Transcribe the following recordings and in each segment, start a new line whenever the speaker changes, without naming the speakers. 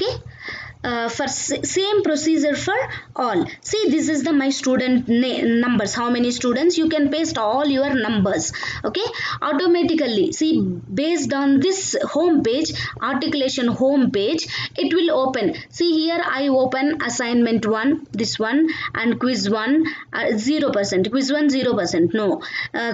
Okay, for same procedure for all. See, this is the my student numbers, how many students, you can paste all your numbers. Okay, automatically, see, based on this home page, articulation home page, it will open. See here, I open assignment 1, this one, and quiz 1 0%, quiz 1 0%, no,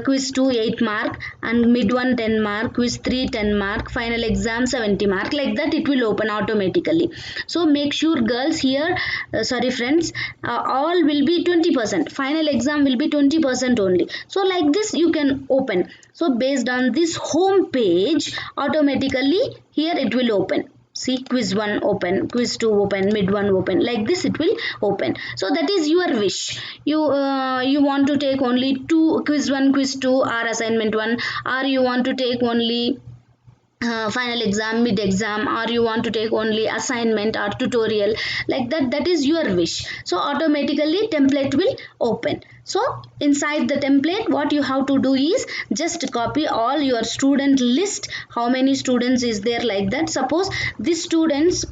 quiz 2 8 mark, and mid 1 10 mark, quiz 3 10 mark, final exam 70 mark, like that it will open automatically. So make sure girls here, sorry friends, all will be 20%, final exam will be 20% only. So like this you can open. So based on this home page, automatically here it will open. See, quiz 1 open, quiz 2 open, mid 1 open, like this it will open. So that is your wish. You want to take only two, quiz 1 quiz 2 or assignment 1, or you want to take only final exam, mid exam, or you want to take only assignment or tutorial, like that, that is your wish. So automatically template will open. So inside the template, what you have to do is just copy all your student list, how many students is there, like that. Suppose these students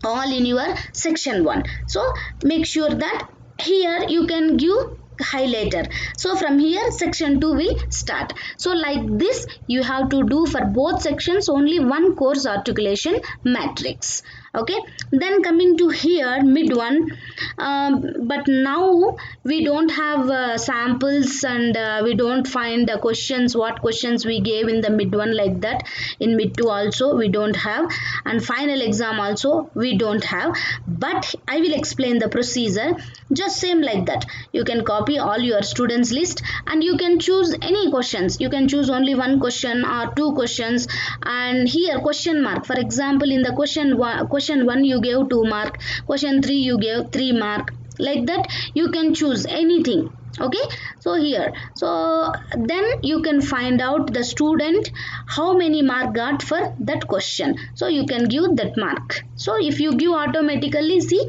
all in your section 1, so make sure that here you can give highlighter. So from here section 2 will start. So like this you have to do for both sections only one course articulation matrix. Okay, then coming to here mid 1, but now we don't have samples, and we don't find the questions, what questions we gave in the mid 1, like that. In mid 2 also we don't have, and final exam also we don't have, but I will explain the procedure just same like that. You can copy all your students list and you can choose any questions. You can choose only one question or two questions, and here question mark, for example in the question 1 you gave 2 mark, question 3 you gave 3 mark, like that you can choose anything. Okay, so here, so then you can find out the student how many mark got for that question, so you can give that mark. So if you give automatically, see,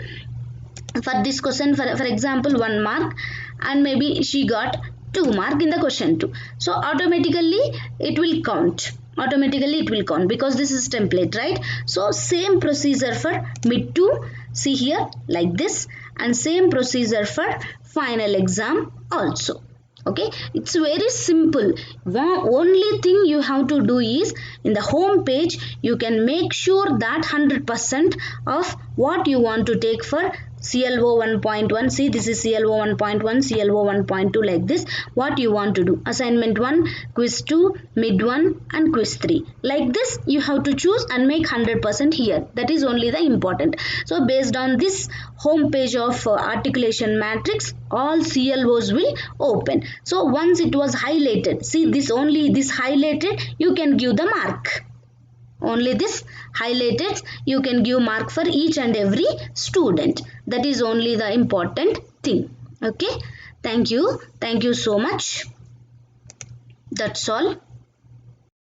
for this question, for example 1 mark, and maybe she got 2 mark in the question 2, so automatically it will count, automatically it will count, because this is template, right? So same procedure for mid 2, see here like this, and same procedure for final exam also. Okay, it's very simple. Only thing you have to do is, in the home page you can make sure that 100% of what you want to take for CLO 1.1. see, this is CLO 1.1, CLO 1.2, like this. What you want to do, assignment 1, quiz 2, mid 1, and quiz 3, like this you have to choose and make 100% here. That is only the important. So based on this home page of articulation matrix, all CLOs will open. So once it was highlighted, see, this only this highlighted you can give the mark, only this highlighted you can give mark for each and every student. That is only the important thing. Okay, thank you so much. That's all.